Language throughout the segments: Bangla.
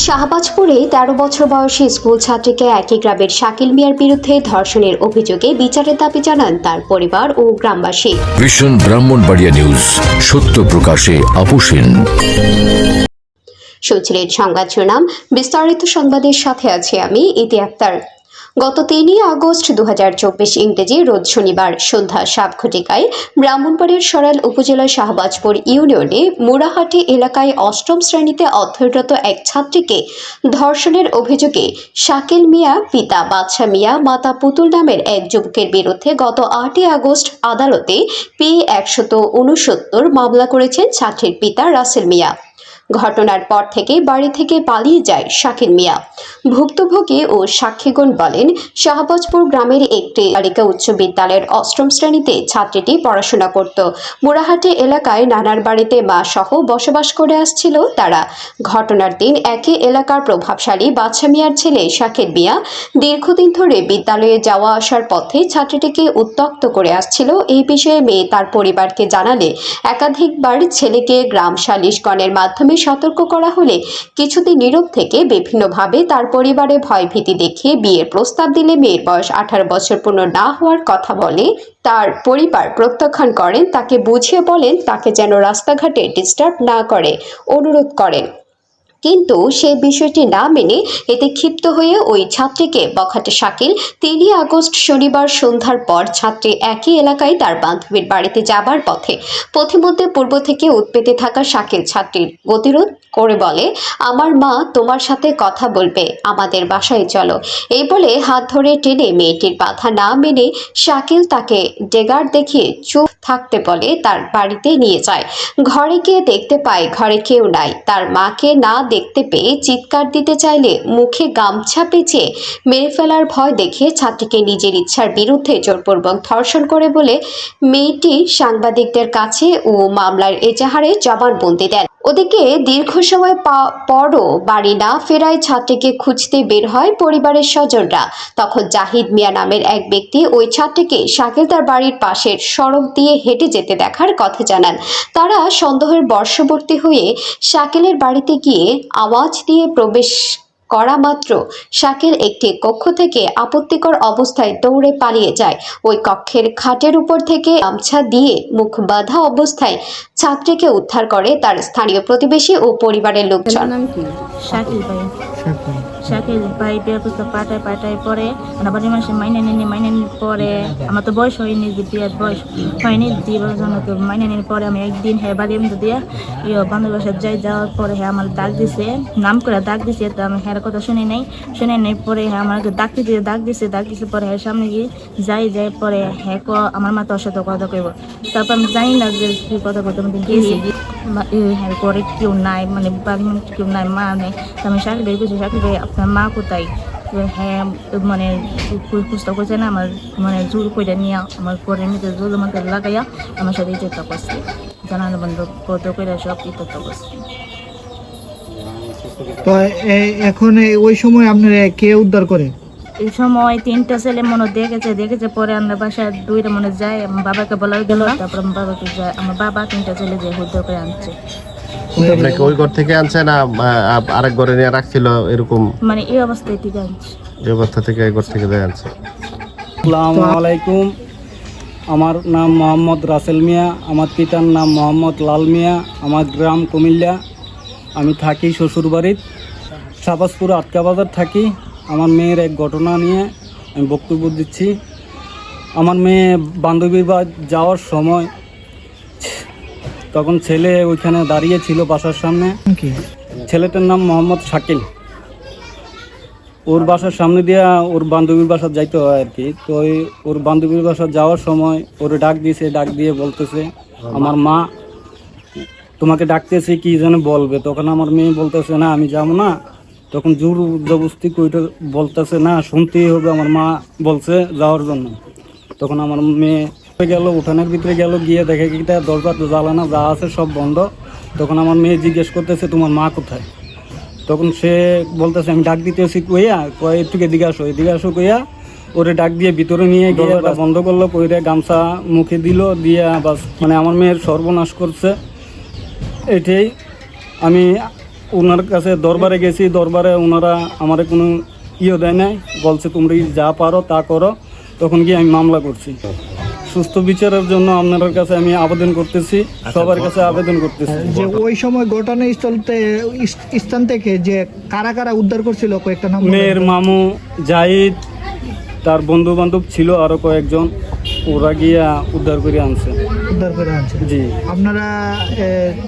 শাহবাজপুরে ১৩ বছর বয়সী স্কুল ছাত্রীকে একই গ্রামের শাকিল মিয়ার বিরুদ্ধে ধর্ষণের অভিযোগে বিচারের দাবি জানান তার পরিবার ও গ্রামবাসী। ভিশন ব্রাহ্মণবাড়িয়া নিউজ, সত্য প্রকাশে আপোষহীন। শুনছিলেন সংবাদ শিরোনাম, বিস্তারিত সংবাদের সাথে আছি আমি ইতি আক্তার। গত ৩ আগস্ট ২০২৪ ইংরেজি রোজ শনিবার সন্ধ্যা ৭ ঘটিকায় ব্রাহ্মণবাড়িয়ার সরাইল উপজেলার শাহবাজপুর ইউনিয়নে মুড়াহাটি এলাকায় অষ্টম শ্রেণীতে অধ্যয়নরত এক ছাত্রীকে ধর্ষণের অভিযোগে শাকিল মিয়া পিতা বাদশা মিয়া মাতা পুতুল নামের এক যুবকের বিরুদ্ধে গত ৮ আগস্ট আদালতে P-১৬৯ মামলা করেছেন ছাত্রীর পিতা রাসেল মিয়া। ঘটনার পর থেকে বাড়ি থেকে পালিয়ে যায় শাকিল মিয়া। ভুক্তভোগী ও সাক্ষীগণ বলেন, শাহবাজপুর গ্রামের একটি বালিকা উচ্চ বিদ্যালয়ের অষ্টম শ্রেণীতে ছাত্রীটি পড়াশোনা করত। মুড়াহাটি এলাকায় নানার বাড়িতে মা সহ বসবাস করে আসছিল তারা। ঘটনার দিন একই এলাকার প্রভাবশালী বাদশা মিয়ার ছেলে শাকিল মিয়া দীর্ঘদিন ধরে বিদ্যালয়ে যাওয়া আসার পথে ছাত্রীটিকে উত্ত্যক্ত করে আসছিল। এই বিষয়ে মেয়ে তার পরিবারকে জানালে একাধিকবার ছেলেকে গ্রাম সালিশগণের মাধ্যমে সতর্ক করা হলে কিছুদিন নীরব থেকে বিভিন্নভাবে তার পরিবারে ভয়ভীতি দেখিয়ে বিয়ের প্রস্তাব দিলে মেয়ের বয়স 18 বছর পূর্ণ না হওয়ার কথা বলে তার পরিবার প্রত্যাখ্যান করেন। তাকে বুঝিয়ে বলেন তাকে যেন রাস্তাঘাটে ডিস্টার্ব না করে অনুরোধ করেন, কিন্তু সেই বিষয়টি না মেনে এতে ক্ষিপ্ত হয়ে ওই ছাত্রীকে বখাটে শাকিল ৩ আগস্ট শনিবার সন্ধ্যার পর ছাত্রী একই এলাকায় তার বান্ধবীর বাড়িতে যাবার পথে পথিমধ্যে পূর্ব থেকে উৎপেতে থাকা শাকিল ছাত্রীর গতিরোধ করে বলে, আমার মা তোমার সাথে কথা বলবে, আমাদের বাসায় চলো। এই বলে হাত ধরে টেনে মেয়েটির বাধা না মেনে শাকিল তাকে ডেগার দেখিয়ে চুপ থাকতে বলে তার বাড়িতে নিয়ে যায়। ঘরে গিয়ে দেখতে পায় ঘরে কেউ নাই। তার মাকে না দেখতে পেয়ে চিৎকার দিতে চাইলে মুখে গামছা পেঁচিয়ে মেরে ফেলার ভয় দেখিয়ে ছাত্রীকে নিজের ইচ্ছার বিরুদ্ধে জোরপূর্বক ধর্ষণ করে বলে মেয়েটি সাংবাদিকদের কাছে ও মামলার এজাহারে জবানবন্দি দেন। ওদিকে দীর্ঘ সময় পরও বাড়ি না ফেরায় ছাত্রীকে খুঁজতে বের হয় পরিবারের স্বজনরা। তখন জাহিদ মিয়া নামের এক ব্যক্তি ওই ছাত্রীকে শাকিল তার বাড়ির পাশের সড়ক দিয়ে হেঁটে যেতে দেখার কথা জানান। তারা সন্দেহের বশবর্তী হয়ে শাকিলের বাড়িতে গিয়ে আওয়াজ দিয়ে প্রবেশ করা মাত্র শাকিল একটি কক্ষ থেকে আপত্তিকর অবস্থায় দৌড়ে পালিয়ে যায়। ওই কক্ষের খাটের উপর থেকে গামছা দিয়ে মুখ বাঁধা অবস্থায় ছাত্রীকে উদ্ধার করে তার স্থানীয় প্রতিবেশী ও পরিবারের লোকজন। শাকিল ভাই বিয়ের প্রস্তাব পাঠায় পরে বাড়ির মানুষ মাইনে নিয়ে পরে আমার তো বয়স হয়নি, যে বিয়ের বয়স হয়নি, দিবার জন্য তো মাইনে নিয়ে পরে আমি একদিন বাড়ির মধ্যে দিয়ে বান্ধব বাসায় যাওয়ার পরে আমার ডাক দিছে, নাম করে ডাক দিছে। তো আমি কথা শুনে নেই পরে আমাকে ডাক দিছে পরে সামনে গিয়ে যাই পরে আমার মা তোর সাথে কথা কইব। তারপর আমি জানি না যে কি কথা বলতে আমি গিয়েছি পরে কেউ নাই, মানে কেউ নাই, মা নেই। আমি শাকিল ভাই বলছি, শাকিল ভাই আপনার মা কোথায়? হ্যাঁ মানে খুঁজতে করছে না, আমার মানে জোর করে নিয়ে আমার পরে মেয়েদের জোর মধ্যে লাগাইয়া আমার সাথে ইচ্ছা করছে, জানানো বন্ধ কত করে সব ইচ্ছা করছে। তো এখন ওই সময় আপনারা কে উদ্ধার করে? এই সময় 3টা ছেলে মনে দেখেছে পরে আমরা বাসায় 2টা মনে যায়, আমার বাবাকে বলা গেল, তারপর আমার বাবাকে যায়, আমার বাবা 3টা ছেলে যে উদ্ধার করে আনছে। আপনাকে ওই ঘর থেকে আনছে না আরেক ঘরে নিয়ে রাখছিল এরকম? মানে এই অবস্থায় ঠিক আনছে, এই অবস্থা থেকে এই ঘর থেকে আনছে। আসসালামু আলাইকুম, আমার নাম মোহাম্মদ রাসেল মিয়া, আমার পিতার নাম মোহাম্মদ লাল মিয়া, আমার গ্রাম কুমিল্লা। আমি থাকি শ্বশুর বাড়ির শাহবাজপুর আটকা বাজার থাকি। আমার মেয়ের এক ঘটনা নিয়ে আমি বক্তব্য দিচ্ছি। আমার মেয়ে বান্ধবীর বাড়ি যাওয়ার সময় তখন ছেলে ওইখানে দাঁড়িয়ে ছিল বাসার সামনে। ছেলেটার নাম মোহাম্মদ শাকিল। ওর বাসার সামনে দিয়ে ওর বান্ধবীর বাসা যাইতে হয় আর কি। তো ওর বান্ধবীর বাসা যাওয়ার সময় ওরে ডাক দিয়ে বলতেছে, আমার মা তোমাকে ডাকতেছে, কি যেন বলবে। তখন আমার মেয়ে বলতেছে, না আমি যাবো না। তখন জোর জবরদস্তি কইটা বলতেছে, না শুনতেই হবে, আমার মা বলছে যাওয়ার জন্য। তখন আমার মেয়ে গেল, উঠানের ভিতরে গেল, গিয়ে দেখে কি দরজা জ্বালানো যা আছে সব বন্ধ। তখন আমার মেয়ে জিজ্ঞেস করতেছে, তোমার মা কোথায়? তখন সে বলতেছে, আমি ডাক দিতেছি কইয়া একটু এদিকে আসো কইয়া ওরে ডাক দিয়ে ভিতরে নিয়ে গিয়ে বন্ধ করলো, কইরে গামছা মুখে দিল, দিয়ে বাস মানে আমার মেয়ের সর্বনাশ করছে। এটাই আমি ওনার কাছে দরবারে গেছি, দরবারে ওনারা আমার কোনো দেয় নাই, বলছে তোমরা যা পারো তা করো। তখন গিয়ে আমি মামলা করছি। সুস্থ বিচারের জন্য আপনার কাছে আমি আবেদন করতেছি, সবার কাছে আবেদন করতেছি। যে ওই সময় ঘটনাস্থলতে স্থান থেকে যে কারা কারা উদ্ধার করছিল কয়েকটা নাম বলেন। মেয়ের মামু জাহিদ, তার বন্ধু বান্ধব ছিল আরো কয়েকজন, ওরা গিয়া উদ্ধার করে আনছে। উদ্ধার করে আনছে। জি, আপনারা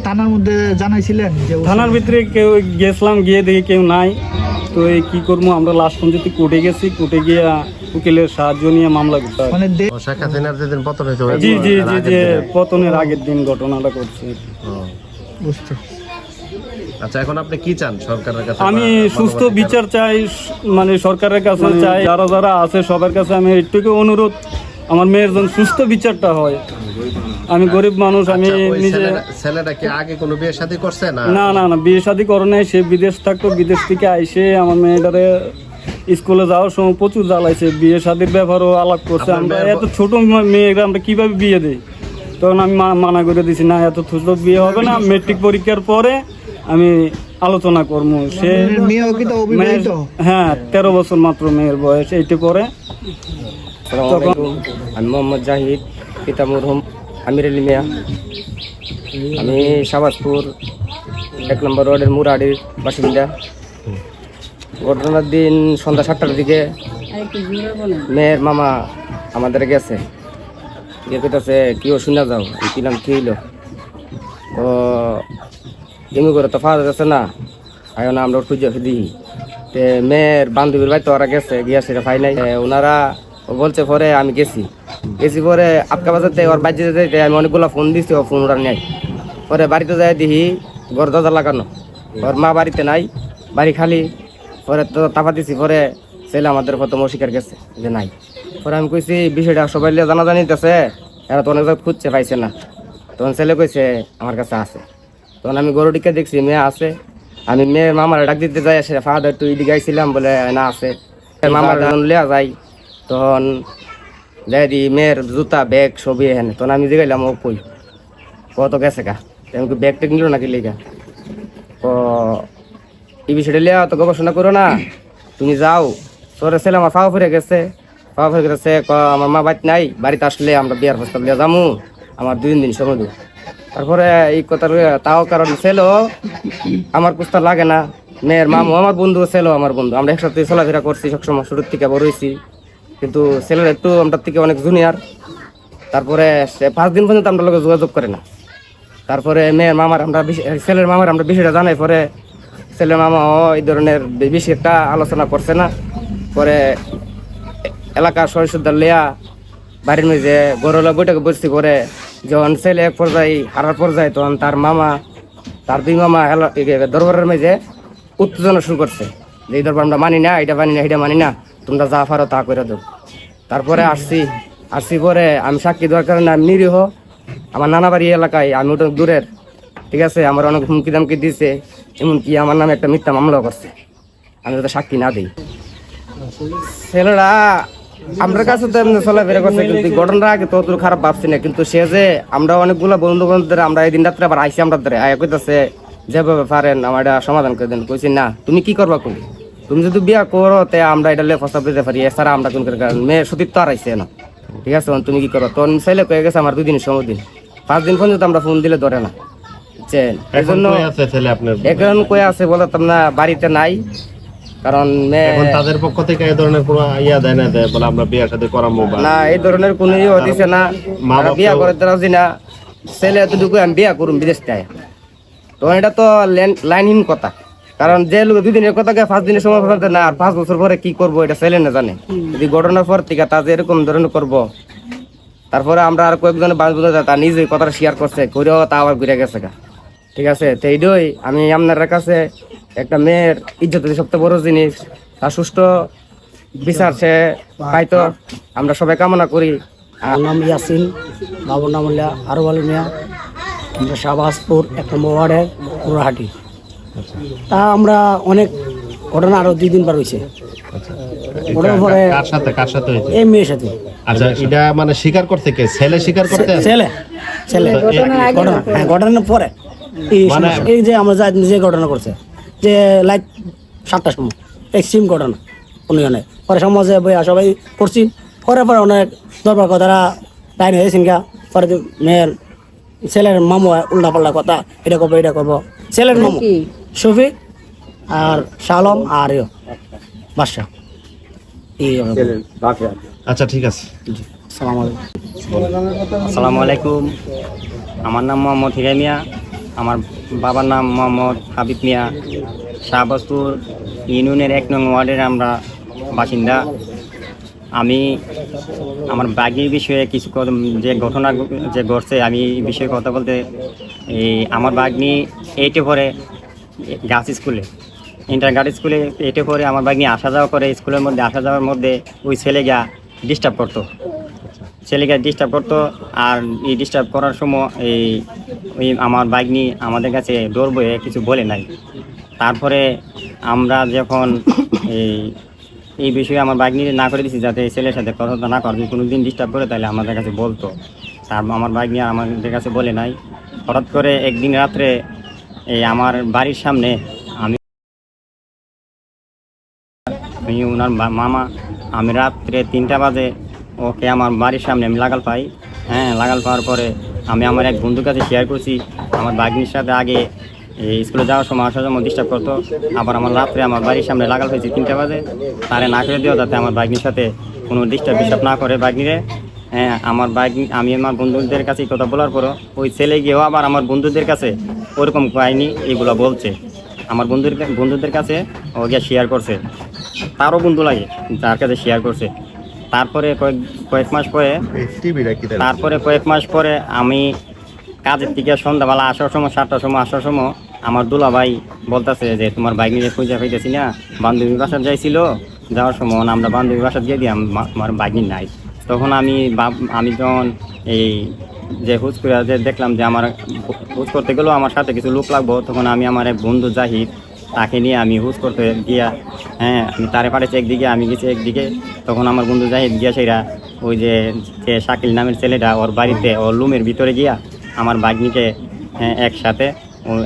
থানার মধ্যে জানাইছিলেন যে থানার ভিতরে কেউ গেছিলাম, গিয়ে দেখি কেউ নাই। তো এই কি করবো, আমরা লাস্ট পর্যন্ত কোর্টে গেছি, কোর্টে গিয়া উকিলের সাহায্য নিয়ে মামলা করতে হয়। মানে শেখ হাসিনার যেদিন পতন হয়েছে জি জি জি জি, পতনের আগের দিন ঘটনাটা করছে। বুঝতে আচ্ছা, এখন আপনি কি চান সরকারের কাছে? আমি সুস্থ বিচার চাই, মানে সরকারের কাছে চাই, যারা যারা আছে সবার কাছে আমি একটুকু অনুরোধ, আমার মেয়ের যেন সুস্থ বিচারটা হয়। আমি গরিব মানুষ, আমি আচ্ছা, ওই নিজে ছেলেটা কি আগে কোনো বিয়ে শাদী করছে না? না না না, বিয়ে শাদী করে নাই, সে বিদেশ থাকতো, বিদেশ থেকে আইসে আমার মেয়েটারে স্কুলে যাওয়ার সময় প্রচুর জ্বালাইছে, বিয়ে শাদীর ব্যাপারও আলাপ করছে। আমরা এত ছোট মেয়েরা আমরা কিভাবে বিয়ে দিই? তখন আমি মানা করে দিছি, না এত ছোট বিয়ে হবে না, মেট্রিক পরীক্ষার পরে আমি আলোচনা করবো। সে মেয়েও কি তো অবিবাহিত? হ্যাঁ, 13 বছর মাত্র মেয়ের বয়স। এইটা পরে আমি মোহাম্মদ জাহিদ, পিতা মরহুম আমির আলী মিয়া। আমি শাহবাজপুর 1 নম্বর ওয়ার্ডের মুরাডির বাসিন্দা। ঘটনার দিন সন্ধ্যা 7টার দিকে মেয়ের মামা আমাদের গেছে, গিয়ে কইতাছে কিও শুনে যাও। আমি কিলাম কি হইলো? তো এমনি করে তো ফাঁদা যাচ্ছে না, আয় না আমরা খুঁজে দিই। তে মেয়ের বান্ধবীর বাড়িতে ওরা গেছে, গিয়া সেটা পাই নাই। ওনারা বলছে, পরে আমি গেছি পরে আটকা বাজাতে ওর বাড়িতে যেতে আমি অনেকগুলো ফোন দিচ্ছি, ও ফোন ওরা নেই। পরে বাড়িতে যাই দেখি ঘর দরজা লাগানো, ওর মা বাড়িতে নাই, বাড়ি খালি। পরে তো তাপা দিছি, পরে ছেলে আমাদের প্রথম অস্বীকার গেছে যে নাই। পরে আমি কইছি বিষয়টা সবাই জানাজানি দিতেছে, এরা তো অনেক জায়গায় খুঁজছে, পাইছে না। তখন ছেলে কইছে আমার কাছে আছে। তখন আমি গরু টিকে দেখছি মেয়ে আছে। আমি মেয়ের মামার ডাক দিতে যাই, সে ফাদার তুই দিকে আইছিলাম বলে না আছে। মামার লিয়া যাই, তখন যাই দি মেয়ের জুতা ব্যাগ সবই এখানে। তখন আমি জিগাইলাম ও কই, কত গেছে গা? আমি ব্যাগ টেক নিল নাকি লেগা? তো এই বিষয়টা লিয়া তো গবেষণা করো না, তুমি যাও। তোর ছেলে আমার ফাওয়া ফিরে গেছে, ফাওয়া ফিরে গেছে, আমার মা বাড়িতে নাই, বাড়িতে আসলে আমরা বিয়ার প্রস্তাব লিয়া যামু, আমার 2 দিন সময় দেবো। তারপরে এই কথা তাও কারণ ছেলে আমার কুস্তা লাগে না, মেয়ের মামু আমার বন্ধু, ছেলে আমার বন্ধু, আমরা একসাথে চলাফেরা করছি সবসময়, শুরুর থেকে বড় হয়েছি। কিন্তু ছেলের একটু আমরা থেকে অনেক জুনিয়র। তারপরে 5 দিন পর্যন্ত আমরা লোকে যোগাযোগ করে না। তারপরে মেয়ের মামার আমরা ছেলের মামার আমরা বিষয়টা জানাই, পরে ছেলের মামা এই ধরনের বেশি একটা আলোচনা করছে না। পরে এলাকার সহিষ্ণুতার লিয়া বাড়ির মেঝে গরুলা বৈঠকে বসছি। পরে যখন ছেলে এক পর্যায়ে হারার পর্যায়ে, তখন তার মামা, তার 2 মামা দরবারের মেঝে উত্তেজনা শুরু করছে যে এই দরবার আমরা মানি না, এটা মানি না, এটা মানি না, তোমরা যা পারো তা করে দেবো। তারপরে আসছি পরে আমি সাক্ষী দেওয়ার কারণে আমি নিরীহ, আমার নানা বাড়ি এলাকায়, আমি ওটা দূরের, ঠিক আছে। আমার অনেক হুমকি দামকি দিয়েছে, এমনকি আমার নামে একটা মিথ্যা মামলাও করছে, আমি তো সাক্ষী না দিই। ছেলেরা আমার কাছে তো এমনি চলাফেরা করছে, কিন্তু ঘটনাটা আগে তো খারাপ ভাবছি না। কিন্তু সে যে আমরা অনেকগুলো বন্ধু বান্ধবদের আমরা এই দিন রাত্রে আবার আইসি, আমরা ধরে আয়া কইতাছে যেভাবে পারেন আমার এটা সমাধান করে দেন। কইছি না, তুমি কি করবা কই? তুমি যদি বিয়া করো তে আমরা এটা প্রস্তাব দিতে পারি, এছাড়া আমরা কোন মেয়ের সতীর্থ আর আইসে না, ঠিক আছে। তুমি কি করো? তখন ছেলে কয়ে গেছে আমার 2 দিন সময় দিন, 5 দিন পর্যন্ত আমরা ফোন দিলে ধরে না, বুঝছেন। এই জন্য এখন কয়ে আছে বলতাম না, বাড়িতে নাই। কারণ তাদের পক্ষ থেকে এই ধরনের কোনো ইয়া দেয় না, দেয় বলে আমরা বিয়ে শাদী করাবো না, এই ধরনের কোনো ইয়ে দিছে না, বিয়া করে রাজি না। ছেলে এতটুকু আমি বিয়া করুন বিদেশ থেকে, তো এটা তো লাইনহীন কথা। কারণ যে লোক 2 দিনের কথাকে 5 দিনের সময় ফেলতে না, আর 5 বছর পরে কি করবো এটা ছেলে না জানে। যদি ঘটনার পর থেকে তা যে এরকম ধরনের করবো, তারপরে আমরা আর কয়েকজনের বাঁচবো, তা নিজে কথাটা শেয়ার করছে, করেও তা আবার ঘুরে গেছে গা, ঠিক আছে। তো এইটাই আমি আপনার কাছে একটা মেয়ের ইজ্জত সবচেয়ে বড় জিনিস, তার সুষ্ঠু বিচার সে পাইতো আমরা সবাই কামনা করি। আমার নাম ইয়াসিন, বাবুর নাম হল আরব আলী মিয়া। আমরা শাহবাজপুর 1 নম্বর ওয়ার্ডের পুরাহাটি। তা আমরা অনেক ঘটনা আরো 2 দিন পর হয়েছে। কার সাথে হয়েছে? এই মেয়ের সাথে। আচ্ছা, এটা মানে স্বীকার করতে কে? ছেলে স্বীকার করতে? ছেলে ঘটনা, হ্যাঁ, ঘটনার পরে এই যে আমরা যে ঘটনা করছে যে লাইট 7টার সময় এক্সট্রিম ঘটনা উন্নয়নে পরে সমাজে বইয়া সবাই করছি করার পরে অনেক দরবার কথারা লাইন হয়েছেন গা পরে মেয়ের ছেলের মামু উল্টা পাল্টা কথা এটা করবো ছেলের মামু শফিক আর শালম আর বাদশা এই আচ্ছা ঠিক আছে। আসসালামু আলাইকুম। আসসালামু আলাইকুম, আমার নাম মোহাম্মদ হিরা মিয়া, আমার বাবার নাম মোহাম্মদ হাবিব মিয়া। শাহবাজপুর ইউনিয়নের 1 নং ওয়ার্ডের আমরা বাসিন্দা। আমি আমার বাগির বিষয়ে কিছু যে ঘটনা যে ঘটছে আমি এই বিষয়ে কথা বলতে, এই আমার বাগনি 8-এ পড়ে গার্লস স্কুলে, ইন্টার গার্লস স্কুলে 8-এ পড়ে আমার বাগনি আসা যাওয়া করে। স্কুলের মধ্যে আসা যাওয়ার মধ্যে ওই ছেলেগা ডিস্টার্ব করতো, আর এই ডিস্টার্ব করার সময় ওই আমার বাগনি আমাদের কাছে ডোর বয়ে কিছু বলে নাই। তারপরে আমরা যখন এই বিষয়ে আমার বাগনি না করে দিছি যাতে এই ছেলের সাথে কথা না করে, কোনো দিন ডিস্টার্ব করে তাহলে আমাদের কাছে বলতো। তার আমার বাগনি আমাদের কাছে বলে নাই। হঠাৎ করে একদিন রাত্রে আমার বাড়ির সামনে আমি ওনার মামা, আমি রাত্রে 3টা বাজে ওকে আমার বাড়ির সামনে আমি লাগাল পাই। লাগাল পাওয়ার পরে আমি আমার এক বন্ধুর কাছে শেয়ার করছি। আমার বাগনির সাথে আগে স্কুলে যাওয়ার সময় আসার সময় ডিস্টার্ব করতো, আবার আমার রাত্রে আমার বাড়ির সামনে লাগাল হয়েছে 3টা বাজে। তারে না করে দিও যাতে আমার বাগনির সাথে কোনো ডিস্টার্ব না করে বাগনিরে। আমার বাগনি আমি আমার বন্ধুদের কাছে কথা বলার পরও ওই ছেলে গিয়েও আবার আমার বন্ধুদের কাছে ওরকম কাহিনি এগুলো বলছে। আমার বন্ধুদের কাছে ও গিয়ে শেয়ার করছে, তারও বন্ধু লাগে যার কাছে শেয়ার করছে। তারপরে কয়েক মাস পরে আমি কাজের থেকে সন্ধ্যাবেলা আসার সময় 7টার সময় আসার সময় আমার দুলা ভাই বলতেছে যে তোমার বাইক নিয়ে খুঁজে পাইতেছি না, বান্ধবী বাসার যাইছিল, যাওয়ার সময় আমরা বান্ধবী বাসার দিয়ে দিই, আমার বাইক নাই। তখন আমি যখন এই যে হুজ করে যে দেখলাম যে আমার হুজ করতে গেলেও আমার সাথে কিছু লোক লাগবো, তখন আমি আমার এক বন্ধু জাহিদ তাকে নিয়ে আমি হুজ করতে গিয়া আমি তারে পাঠাচ্ছি একদিকে, আমি গেছি একদিকে। তখন আমার বন্ধু জাহিদ গিয়া সেরা ওই যে শাকিল নামের ছেলেটা ওর বাড়িতে ওর রুমের ভিতরে গিয়া আমার বাগনিকে একসাথে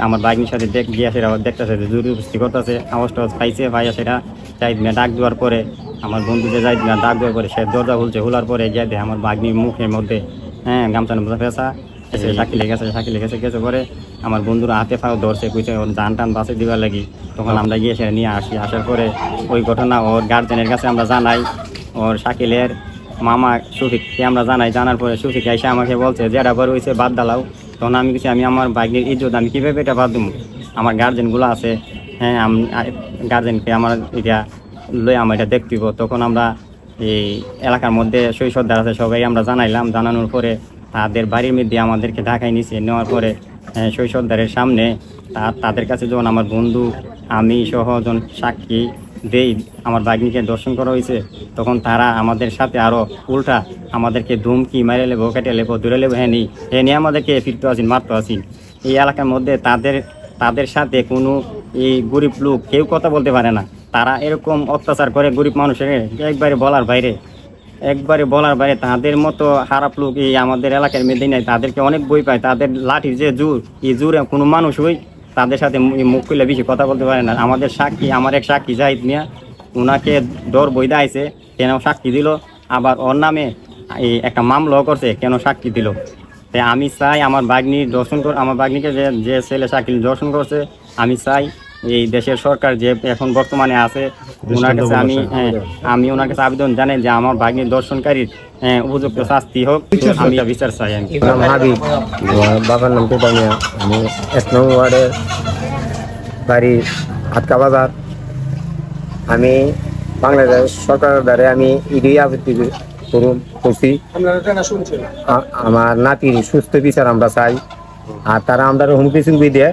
আমার বাগনির সাথে গিয়া সেটা দেখতেছে যে জরুরি উপস্থিত করতেছে, আওয়াজ টাওয়াজ পাইছে, ভাইয়া সেটা জাহিদ মিয়া ডাক দেওয়ার পরে আমার বন্ধু যে জাহিদ মিয়া ডাক দেওয়ার পরে সে দরজা খুলছে, খোলার পরে গিয়ে দেয় আমার বাগনির মুখের মধ্যে গামছা পেঁচা শাকিলে গেছে পরে আমার বন্ধুরা হাতে ফাও ধরছে, কইছে ওর জান টান বাঁচে দিবার লাগি। তখন আমরা গিয়ে সেটা নিয়ে আসার পরে ওই ঘটনা ওর গার্জেনের কাছে আমরা জানাই, ওর শাকিলের মামা শফিককে আমরা জানার পরে শফিক এসে আমাকে বলছে যে এটা পরে হয়েছে বাদ দালাও। তখন আমি কিছু আমি আমার বাগনির ইজ্জত আমি কীভাবে এটা বাদ দেবো, আমার গার্জেনগুলো আছে, গার্জেনকে আমার এটা লই আমার এটা দেখতে দিব। তখন আমরা এই এলাকার মধ্যে শৈশবদার আছে সবাই আমরা জানাইলাম, জানানোর পরে তাদের বাড়ির মধ্যে আমাদেরকে ঢাকায় নিয়েছে, নেওয়ার পরে শৈশবদারের সামনে তাদের কাছে যখন আমার বন্ধু আমি সহ জন সাক্ষী দেই আমার বাগনিকে দর্শন করা হয়েছে, তখন তারা আমাদের সাথে আরও উল্টা আমাদেরকে ধুমকি মারে লেবো, কেটে লেবো, দূরে লেবো, হ্যাঁ নিয়ে আমাদেরকে ফিরতে আসেন, মারতে আসেন। এই এলাকার মধ্যে তাদের সাথে কোনো এই গরিব লোক কেউ কথা বলতে পারে না। তারা এরকম অত্যাচার করে গরিব মানুষের একবারে বলার বাইরে তাদের মতো খারাপ লোক এই আমাদের এলাকার মধ্যে নাই। তাদেরকে অনেক বই পায়, তাদের লাঠির যে জোর, এই জোরে কোনো মানুষ হই তাদের সাথে মুখ খুলে বেশি কথা বলতে পারে না। আমাদের সাক্ষী, আমার এক সাক্ষী জাহিদ মিয়া, ওনাকে ডর বই দেয়ছে কেন সাক্ষী দিল, আবার ওর নামে এই একটা মামলাও করছে কেন সাক্ষী দিল। তাই আমি চাই আমার বাগনির আমার বাগনিকে যে ছেলে শাকিল দর্শন করছে, আমি চাই এই দেশের সরকার যে এখন বর্তমানে আছে ওনার কাছে আমি ওনার কাছে আবেদন জানাই যে আমার বাগনির দর্শনকারীর উপযুক্ত শাস্তি হোক, আমি বিচার চাই। আমি হাবিব, বাবার নাম পেটা মিয়া, আমি 1 নং ওয়ার্ডের বাড়ি হাতকা বাজার। আমি বাংলাদেশ সরকারের দ্বারা আমি ইডি আবৃত্তি করছি, আমার নাতির সুস্থ বিচার আমরা চাই। আর তারা আমরা হুমকি চুমকি দিয়ে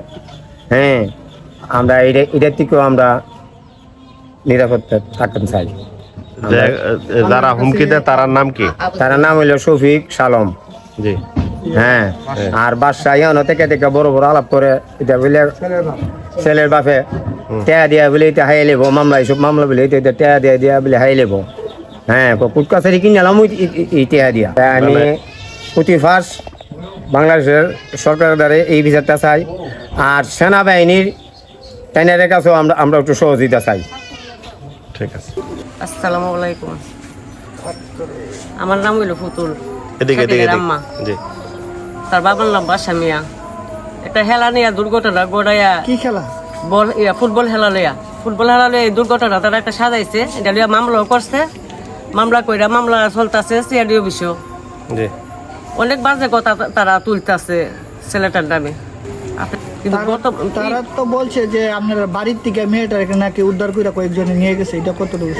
আমরা এটার থেকেও আমরা নিরাপত্তা থাকতে চাই। যারা হুমকি দেয় তার নাম কি? তার নাম হইল শফিক শালম। জি আর বাদশা ইয়ানো থেকে বড় বড় আলাপ করে এটা বলে ছেলের বাপে টেয়া দিয়া বলে এটা হাই লেবো, মামলা এইসব মামলা বলে এটা টেয়া দিয়া বলে হাই লেবো। কুট কাছারি কিনে এলাম এই টেয়া দিয়া। আমি প্রতি ফার্স্ট বাংলাদেশের সরকারের দ্বারা এই বিচারটা চাই। আর সেনাবাহিনীর এনাদের কাছেও আমরা একটু সহযোগিতা চাই। ঠিক আছে। আসসালামু আলাইকুম। আমার নাম হইল ফুতুল। এদিকে আম্মা জি। তার বাবার নাম বাসা মিয়া। একটা খেলা নিয়ে দুর্ঘটনা গোড়াইয়া কি খেলা? ফুটবল খেলা লইয়া দুর্ঘটনা তারা একটা সাজাইছে, এটা লইয়া মামলাও করছে। মামলা কইরা মামলা চলতেছে সিআইডি অফিসেও। জি। অনেক বাজে কথা তারা তুলতেছে ছেলেটার নামে। কিন্তু তারা তো বলছে যে আপনার বাড়ির থেকে মেয়েটাকে নাকি উদ্ধার করে কয়েকজনে নিয়ে গেছে, এটা কতটুকু?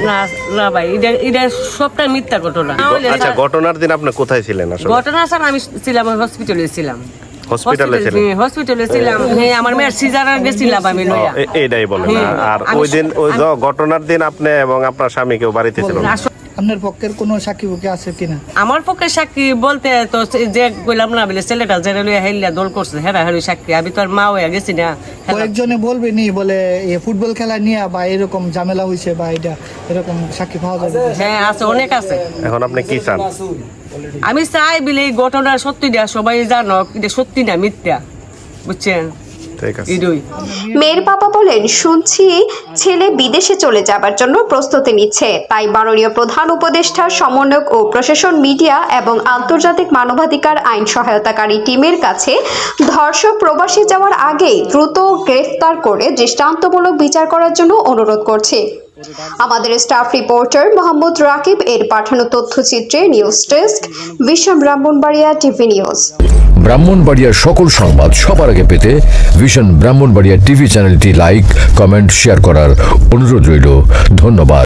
না ভাই, এটা সবটাই মিথ্যা ঘটনা। আচ্ছা, ঘটনার দিন আপনি কোথায় ছিলেন আসলে? ঘটনা স্যার আমি ছিলাম হসপিটালে ছিলাম। হসপিটালে ছিলেন? হসপিটালে ছিলাম। হ্যাঁ, আমার মেয়ের সিজারে গেছিলাম আমি লইয়া। এইটাই বলেন না। আর ওই দিন ওই ঘটনার দিন আপনি এবং আপনার স্বামী কেউ বাড়িতে ছিল না? আপনার পক্ষের কোনো সাক্ষী বুকে আছে কিনা? আমার পক্ষে সাক্ষী বলতে তো যে কইলাম না বলে ছেলেটা জেনে লইয়া হেলিয়া দোল করছে, হেরা হেরি সাক্ষী। আমি তো আর মা হয়ে গেছি না। কয়েকজনে বলবে নি বলে ফুটবল খেলা নিয়ে বা এরকম ঝামেলা হয়েছে বা এটা এরকম সাক্ষী পাওয়া যাবে? হ্যাঁ আছে, অনেক আছে। এখন আপনি কি চান? আমি চাই বলে এই ঘটনা সত্যিটা সবাই জানো, এটা সত্যি না মিথ্যা, বুঝছেন? ঠিক আছে। মেয়ের বাবা বলেন, শুনছি ছেলে বিদেশে চলে যাবার জন্য প্রস্তুতি নিচ্ছে, তাই মাননীয় প্রধান উপদেষ্টার সমন্বয়ক ও প্রশাসন, মিডিয়া এবং আন্তর্জাতিক মানবাধিকার আইন সহায়তাকারী টিমের কাছে ধর্ষক প্রবাসী যাওয়ার আগেই দ্রুত গ্রেফতার করে দৃষ্টান্তমূলক বিচার করার জন্য অনুরোধ করছে। আমাদের স্টাফ রিপোর্টার মোহাম্মদ রাকিব এর পাঠানো তথ্যচিত্রে news desk, vision Brahmanbaria TV news. ব্রাহ্মণবাড়িয়ার সকল সংবাদ সবার আগে পেতে ভিশন ব্রাহ্মণবাড়িয়া টিভি চ্যানেলটি লাইক, কমেন্ট, শেয়ার করার অনুরোধ রইল। ধন্যবাদ।